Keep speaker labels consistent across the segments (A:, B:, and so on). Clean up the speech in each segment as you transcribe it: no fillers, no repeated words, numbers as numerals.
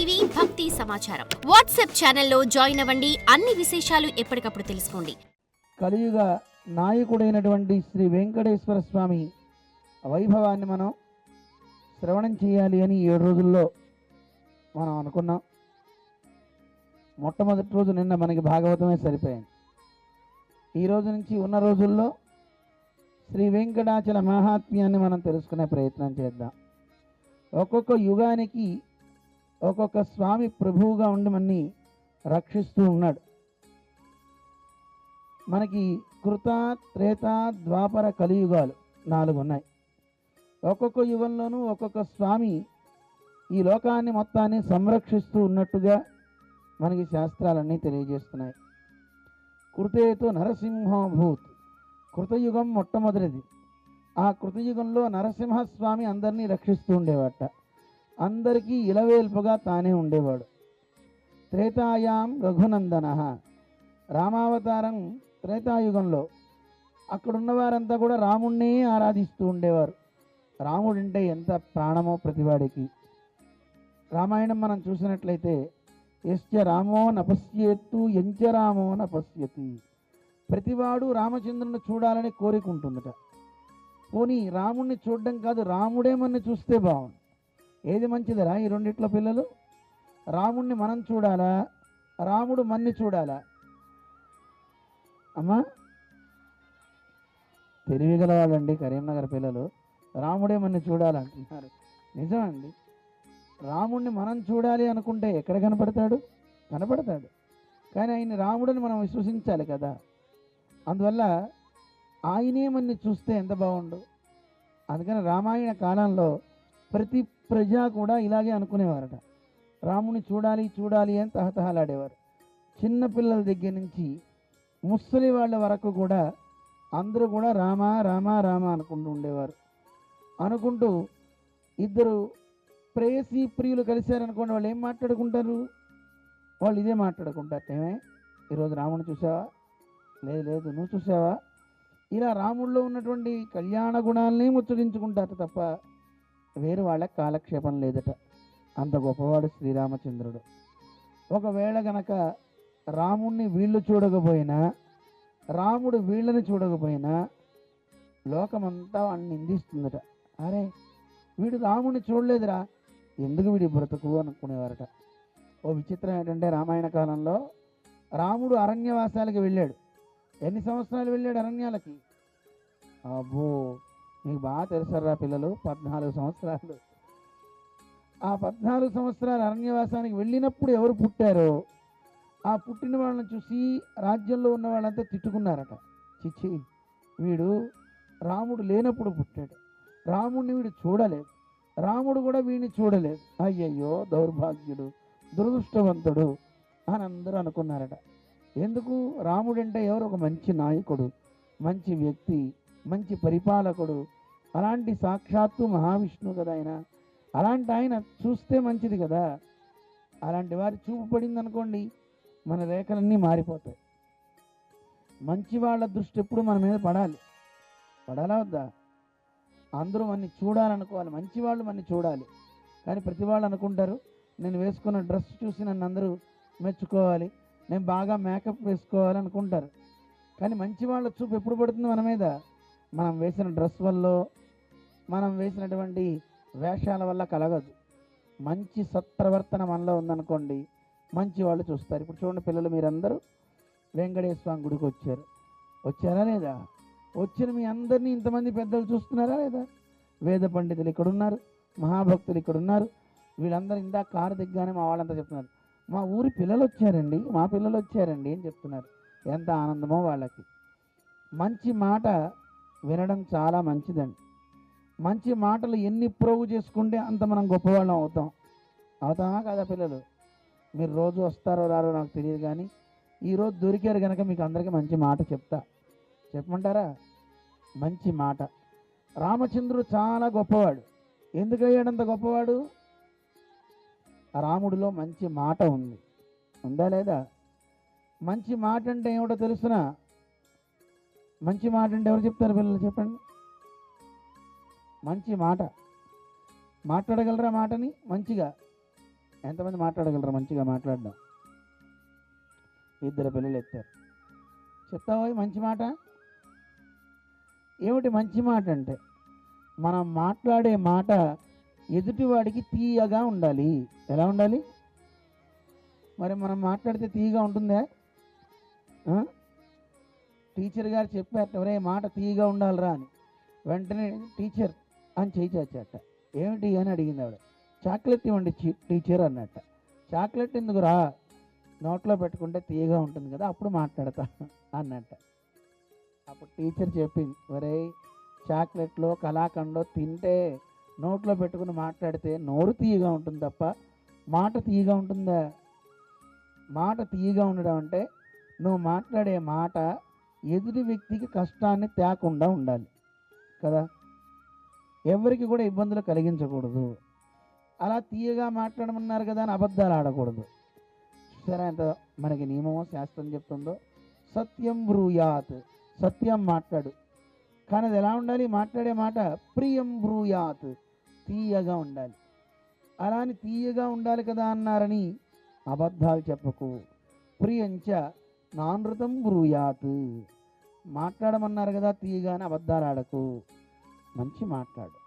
A: TV భక్తి సమాచారం WhatsApp ఛానల్లో జాయిన్ అవ్వండి. అన్ని విశేషాలు ఎప్పటికప్పుడు తెలుసుకోండి.
B: కలియుగ నాయకుడైనటువంటి శ్రీ వెంకటేశ్వర స్వామి వైభవాన్ని మనం శ్రవణం చేయాలి అని 7 రోజుల్లో మనం అనుకున్నాం. మొట్టమొదటి రోజు నిన్న మనకి భాగవతమే సరిపోయింది. ఈ రోజు నుంచి ఉన్న రోజుల్లో శ్రీ వెంకటాచల మహాత్మ్యాన్ని మనం తెలుసుకునే ప్రయత్నం చేద్దాం. ఒక్కొక్క యుగానికి ఒక్కొక్క స్వామి ప్రభువుగా ఉండి మనని రక్షిస్తూ ఉన్నాడు. మనకి కృత, త్రేత, ద్వాపర, కలియుగాలు 4 ఉన్నాయి. ఒక్కొక్క యుగంలోనూ ఒక్కొక్క స్వామి ఈ లోకాన్ని మొత్తాన్ని సంరక్షిస్తూ ఉన్నట్టుగా మనకి శాస్త్రాలన్నీ తెలియజేస్తున్నాయి. కృతేతో నరసింహభూత్, కృతయుగం మొట్టమొదటిది. ఆ కృతయుగంలో నరసింహస్వామి అందరినీ రక్షిస్తూ ఉండేవాట. అందరికీ ఇలవేల్పుగా తానే ఉండేవాడు. త్రేతాయాం రఘునందన, రామావతారం త్రేతాయుగంలో అక్కడున్న వారంతా కూడా రాముణ్ణే ఆరాధిస్తూ ఉండేవారు. రాముడంటే ఎంత ప్రాణమో ప్రతివాడికి. రామాయణం మనం చూసినట్లయితే యశ్చ రామో నపశ్యేత్తు ఎంచ రామో నపశ్యతి, ప్రతివాడు రామచంద్రుని చూడాలని కోరికుంటుందట. పోనీ రాముణ్ణి చూడడం కాదు, రాముడే మనని చూస్తే బాగుండు. ఏది మంచిదిరా ఈ రెండిట్లో పిల్లలు? రాముణ్ణి మనం చూడాలా, రాముడు మన్ని చూడాలా? అమ్మా తెలివిగల వాళ్ళండి కరీంనగర్ పిల్లలు రాముడే మన్ని చూడాలంటున్నారు. నిజమండి, రాముణ్ణి మనం చూడాలి అనుకుంటే ఎక్కడ కనపడతాడు? కనపడతాడు. కానీ ఆయన రాముడిని మనం విశ్వసించాలి కదా. అందువల్ల ఆయనే మన్ని చూస్తే ఎంత బాగుండు. అందుకని రామాయణ కాలంలో ప్రతి ప్రజ కూడా ఇలాగే అనుకునేవారట. రాముని చూడాలి చూడాలి అని తహతహలాడేవారు. చిన్నపిల్లల దగ్గర నుంచి ముసలి వాళ్ళ వరకు కూడా అందరూ కూడా రామ రామ రామ అనుకుంటూ ఉండేవారు. అనుకుంటూ ఇద్దరు ప్రేయసీ ప్రియులు కలిశారనుకోండి, వాళ్ళు ఏం మాట్లాడుకుంటారు? వాళ్ళు ఇదే మాట్లాడుకుంటారు. ఏమే ఈరోజు రాముని చూసావా? లేదు లేదు, నువ్వు చూసావా? ఇలా రాముడిలో ఉన్నటువంటి కళ్యాణ గుణాలని ముచ్చరించుకుంటారు తప్ప వేరు వాళ్ళకి కాలక్షేపం లేదట. అంత గొప్పవాడు శ్రీరామచంద్రుడు. ఒకవేళ గనక రాముణ్ణి వీళ్ళు చూడకపోయినా, రాముడు వీళ్ళని చూడకపోయినా లోకమంతా వాడిని నిందిస్తుందట. అరే వీడు రాముడిని చూడలేదురా, ఎందుకు వీడి బ్రతుకు అనుకునేవారట. ఓ విచిత్రం ఏంటంటే రామాయణ కాలంలో రాముడు అరణ్యవాసాలకి వెళ్ళాడు. ఎన్ని సంవత్సరాలు వెళ్ళాడు అరణ్యాలకి? అబ్బో మీకు బాగా తెలుసరా పిల్లలు, 14 సంవత్సరాలు. ఆ 14 సంవత్సరాలు అరణ్యవాసానికి వెళ్ళినప్పుడు ఎవరు పుట్టారో ఆ పుట్టిన వాళ్ళని చూసి రాజ్యంలో ఉన్న వాళ్ళంతా తిట్టుకున్నారట. చిచ్చి వీడు రాముడు లేనప్పుడు పుట్టాడు, రాముడిని వీడు చూడలేదు, రాముడు కూడా వీడిని చూడలేదు, అయ్యయ్యో దౌర్భాగ్యుడు, దురదృష్టవంతుడు అని అందరూ అనుకున్నారట. ఎందుకు? రాముడంటే ఎవరు? ఒక మంచి నాయకుడు, మంచి వ్యక్తి, మంచి పరిపాలకుడు, అలాంటి సాక్షాత్తు మహావిష్ణువు కదా ఆయన. అలాంటి ఆయన చూస్తే మంచిది కదా. అలాంటి వారి చూపు పడింది అనుకోండి, మన రేఖలన్నీ మారిపోతాయి. మంచి వాళ్ళ దృష్టి ఎప్పుడు మన మీద పడాలి. పడాలా వద్దా? అందరూ మనని చూడాలనుకోవాలి, మంచి వాళ్ళు మనని చూడాలి. కానీ ప్రతి వాళ్ళు అనుకుంటారు నేను వేసుకున్న డ్రెస్ చూసి నన్ను అందరూ మెచ్చుకోవాలి, నేను బాగా మేకప్ వేసుకోవాలి అనుకుంటారు. కానీ మంచి వాళ్ళ చూపు ఎప్పుడు పడుతుంది మన మీద? మనం వేసిన డ్రెస్ వల్ల, మనం వేసినటువంటి వేషాల వల్ల కలగదు. మంచి సత్ప్రవర్తన మనలో ఉందనుకోండి, మంచి వాళ్ళు చూస్తారు. ఇప్పుడు చూడండి పిల్లలు, మీరందరూ వెంకటేశ్వర స్వామి గుడికి వచ్చారా లేదా? వచ్చిన మీ అందరినీ ఇంతమంది పెద్దలు చూస్తున్నారా లేదా? వేద పండితులు ఇక్కడ ఉన్నారు, మహాభక్తులు ఇక్కడ ఉన్నారు. వీళ్ళందరూ ఇందాక కారు దిగ్గానే మా వాళ్ళంతా చెప్తున్నారు, మా ఊరి పిల్లలు వచ్చారండి, మా పిల్లలు వచ్చారండి అని చెప్తున్నారు. ఎంత ఆనందమో వాళ్ళకి. మంచి మాట వినడం చాలా మంచిదండి. మంచి మాటలు ఎన్ని ప్రోగు చేసుకుంటే అంత మనం గొప్పవాళ్ళం అవుతామా కదా పిల్లలు? మీరు రోజు వస్తారో రారో నాకు తెలియదు, కానీ ఈరోజు దొరికారు కనుక మీకు అందరికీ మంచి మాట చెప్పమంటారా? మంచి మాట. రామచంద్రుడు చాలా గొప్పవాడు. ఎందుకు అయ్యాడంత గొప్పవాడు? రాముడిలో మంచి మాట ఉందా లేదా? మంచి మాట అంటే ఏమిటో తెలుసునా? మంచి మాట అంటే ఎవరు చెప్తారు పిల్లలు? చెప్పండి. మంచి మాట మాట్లాడగలరా? మాటని మంచిగా ఎంతమంది మాట్లాడగలరు మంచిగా మాట్లాడడం? ఇద్దరు పిల్లలు ఎత్తారు. చెప్తావా మంచి మాట? ఏమిటి మంచి మాట అంటే, మనం మాట్లాడే మాట ఎదుటివాడికి తీయగా ఉండాలి. ఎలా ఉండాలి? మరి మనం మాట్లాడితే తీయగా ఉంటుందా? టీచర్ గారు చెప్పారట, ఎవరే మాట తీయగా ఉండాలిరా అని. వెంటనే టీచర్ అని చేయి చాచట. ఏమిటి అని అడిగింది ఆవిడ. చాక్లెట్ ఇవ్వండి టీచర్ అన్నట్ట. చాక్లెట్ ఎందుకు రా, నోట్లో పెట్టుకుంటే తీయగా ఉంటుంది కదా, అప్పుడు మాట్లాడతా అన్నట్ట. అప్పుడు టీచర్ చెప్పింది, ఒరే చాక్లెట్లో కలాకండో తింటే నోట్లో పెట్టుకుని మాట్లాడితే నోరు తీయగా ఉంటుంది తప్ప మాట తీయగా ఉంటుందా? మాట తీయగా ఉండడం అంటే నువ్వు మాట్లాడే మాట ఎదుటి వ్యక్తికి కష్టాన్ని తేకుండా ఉండాలి కదా, ఎవరికి కూడా ఇబ్బందులు కలిగించకూడదు. అలా తీయగా మాట్లాడమన్నారు కదా అని అబద్ధాలు ఆడకూడదు. చూసారా ఎంత మనకి నియమమో శాస్త్రం చెప్తుందో? సత్యం బ్రూయాత్, సత్యం మాట్లాడు. కానీ అది ఎలా ఉండాలి? మాట్లాడే మాట ప్రియం బ్రూయాత్, తీయగా ఉండాలి. అలా అని తీయగా ఉండాలి కదా అన్నారని అబద్ధాలు చెప్పకు. ప్రియంచ నానృతం బ్రూయాత్, మాట్లాడమన్నారు కదా తీయగా అని అబద్ధాలు ఆడకు. మంచి మాట్లాడు.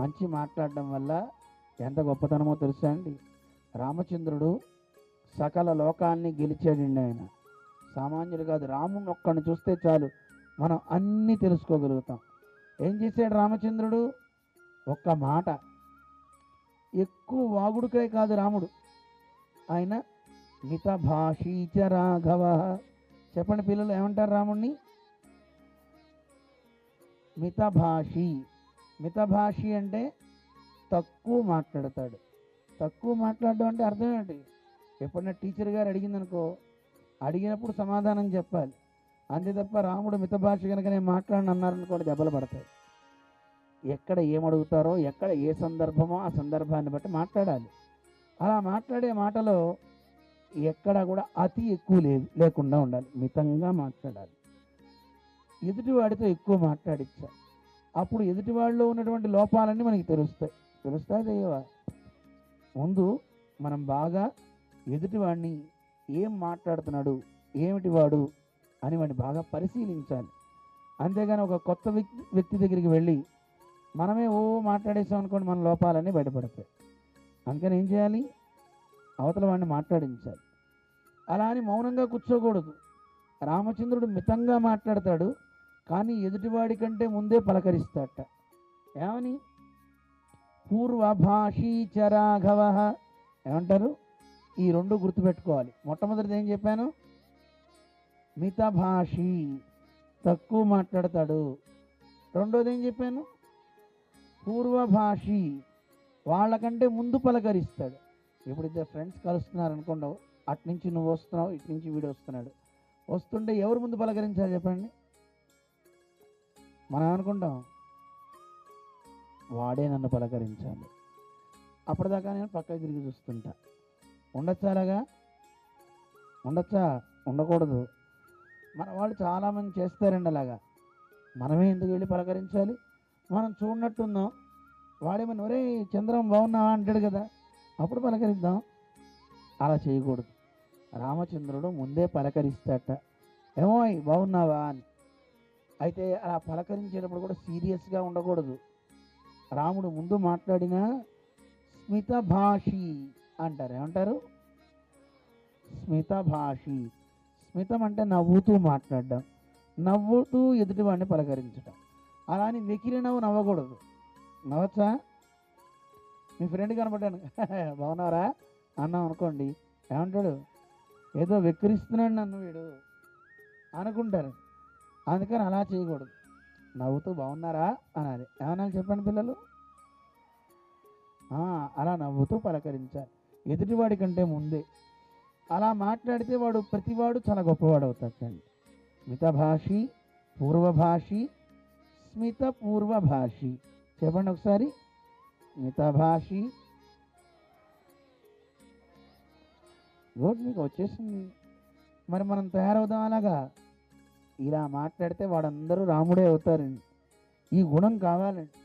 B: మంచి మాట్లాడడం వల్ల ఎంత గొప్పతనమో తెలుసా అండి? రామచంద్రుడు సకల లోకాన్ని గెలిచాడండి. ఆయన సామాన్యుడు కాదు. రాముని ఒక్కడిని చూస్తే చాలు మనం అన్నీ తెలుసుకోగలుగుతాం. ఏం చేశాడు రామచంద్రుడు? ఒక్క మాట. ఎక్కువ వాగుడుకై కాదు రాముడు. ఆయన మితభాషీచ రాఘవ. చెప్పండి పిల్లలు, ఏమంటారు రాముణ్ణి? మితభాషి. మితభాషి అంటే తక్కువ మాట్లాడతాడు. తక్కువ మాట్లాడడం అంటే అర్థం ఏంటి? ఎప్పుడన్నా టీచర్ గారు అడిగిందనుకో, అడిగినప్పుడు సమాధానం చెప్పాలి. అంతే తప్ప రాముడు మితభాష కనుక నేను మాట్లాడను అన్నారనుకోండి దెబ్బలు పడతాయి. ఎక్కడ ఏమడుగుతారో, ఎక్కడ ఏ సందర్భమో ఆ సందర్భాన్ని బట్టి మాట్లాడాలి. అలా మాట్లాడే మాటలో ఎక్కడ కూడా అతి ఎక్కువ లేకుండా ఉండాలి. మితంగా మాట్లాడాలి. ఎదుటివాడితో ఎక్కువ మాట్లాడించాలి. అప్పుడు ఎదుటివాడిలో ఉన్నటువంటి లోపాలన్నీ మనకి తెలుస్తాయి తెలియవా? ముందు మనం బాగా ఎదుటివాడిని ఏం మాట్లాడుతున్నాడు, ఏమిటి వాడు అని వాడిని బాగా పరిశీలించాలి. అంతేగాని ఒక కొత్త వ్యక్తి దగ్గరికి వెళ్ళి మనమే మాట్లాడేసాం అనుకోండి, మన లోపాలన్నీ బయటపడతాయి. అందుకని ఏం చేయాలి? అవతల వాడిని మాట్లాడించాలి. అలా అని మౌనంగా కూర్చోకూడదు. రామచంద్రుడు మితంగా మాట్లాడతాడు, కానీ ఎదుటివాడి కంటే ముందే పలకరిస్తాడట. ఏమని? పూర్వభాషీ చ రాఘవ. ఏమంటారు? ఈ రెండు గుర్తుపెట్టుకోవాలి. మొట్టమొదటిది ఏం చెప్పాను? మితభాషి, తక్కువ మాట్లాడతాడు. రెండోది ఏం చెప్పాను? పూర్వభాషి, వాళ్ళకంటే ముందు పలకరిస్తాడు. ఇప్పుడు ఇద్దరు ఫ్రెండ్స్ కలుస్తున్నారు అనుకోండి, అట్నుంచి నువ్వు వస్తున్నావు, ఇటు నుంచి వీడు వస్తున్నాడు. వస్తుంటే ఎవరు ముందు పలకరించాలి చెప్పండి? మనం ఏమనుకుంటాం? వాడే నన్ను పలకరించాలి. అప్పటిదాకా నేను పక్కకి తిరిగి చూస్తుంటా. ఉండొచ్చా అలాగా? ఉండొచ్చా? ఉండకూడదు. మన వాళ్ళు చాలామంది చేస్తారండి అలాగా. మనమే ఎందుకు వెళ్ళి పలకరించాలి? మనం చూడనట్టుందాం, వాడేమన్నా ఒరే చంద్రం బాగున్నావా అంటాడు కదా, అప్పుడు పలకరిద్దాం. అలా చేయకూడదు. రామచంద్రుడు ముందే పలకరిస్తాట, ఏమోయ్ బాగున్నావా అని. అయితే అలా పలకరించేటప్పుడు కూడా సీరియస్గా ఉండకూడదు. రాముడు ముందు మాట్లాడినా స్మితభాషి అంటారు. ఏమంటారు? స్మితభాషి. స్మితం అంటే నవ్వుతూ మాట్లాడడం, నవ్వుతూ ఎదుటివాడిని పలకరించడం. అలా అని వెకిలి నవ్వకూడదు. నవ్వచ్చా? మీ ఫ్రెండ్ కనపడ్డాను బాగున్నారా అన్నాం అనుకోండి, ఏమంటాడు? ఏదో వెక్కిరిస్తున్నాడు నన్ను వీడు అనుకుంటారు. అందుకని అలా చేయకూడదు. నవ్వుతూ బాగున్నారా అనాలి. ఏమనాలి చెప్పండి పిల్లలు? అలా నవ్వుతూ పలకరించాలి ఎదుటివాడి కంటే ముందే. అలా మాట్లాడితే ప్రతివాడు చాలా గొప్పవాడు అవుతాడండి. మితభాషి, పూర్వభాషి, స్మిత పూర్వభాషి. చెప్పండి ఒకసారి. మితభాషి. రోడ్ మీకు వచ్చేసింది. మరి మనం తయారవుదాం అలాగా. ఇలా మాట్లాడితే వాడందరూ రాముడే అవుతారండి. ఈ గుణం కావాలండి.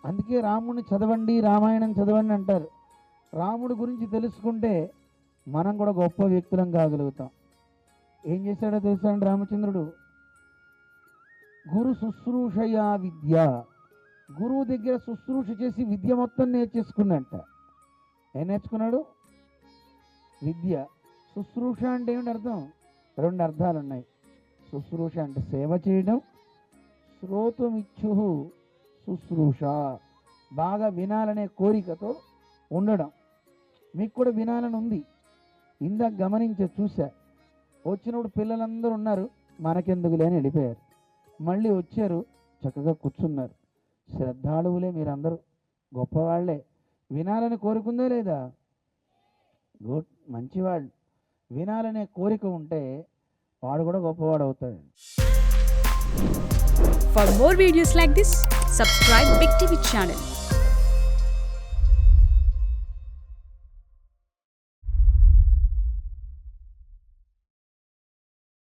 B: అందుకే రాముడిని చదవండి, రామాయణం చదవండి అంటారు. రాముడి గురించి తెలుసుకుంటే మనం కూడా గొప్ప వ్యక్తులం కాగలుగుతాం. ఏం చేశాడో తెలుసా అండి రామచంద్రుడు? గురు శుశ్రూషయా విద్య, గురువు దగ్గర శుశ్రూష చేసి విద్య మొత్తం నేర్చేసుకున్నట్ట. ఏం నేర్చుకున్నాడు? విద్య. శుశ్రూష అంటే ఏమిటి అర్థం? 2 అర్థాలు ఉన్నాయి. శుశ్రూష అంటే సేవ చేయడం, శ్రోతుమిచ్చు శుశ్రూష బాగా వినాలనే కోరికతో ఉండడం. మీకు కూడా వినాలని ఉంది, ఇందాక చూసా. వచ్చినప్పుడు పిల్లలందరూ ఉన్నారు, మనకెందుకు లేని వెళ్ళిపోయారు. మళ్ళీ వచ్చారు, చక్కగా కూర్చున్నారు. శ్రద్ధాళువులే మీరందరూ, గొప్పవాళ్లే. వినాలని కోరుకుందా లేదా? గుడ్, మంచివాళ్ళు. వినాలనే కోరిక ఉంటే వాడు కూడా గొప్పవాడు అవుతాడు.
C: For more videos like this, subscribe Big TV channel.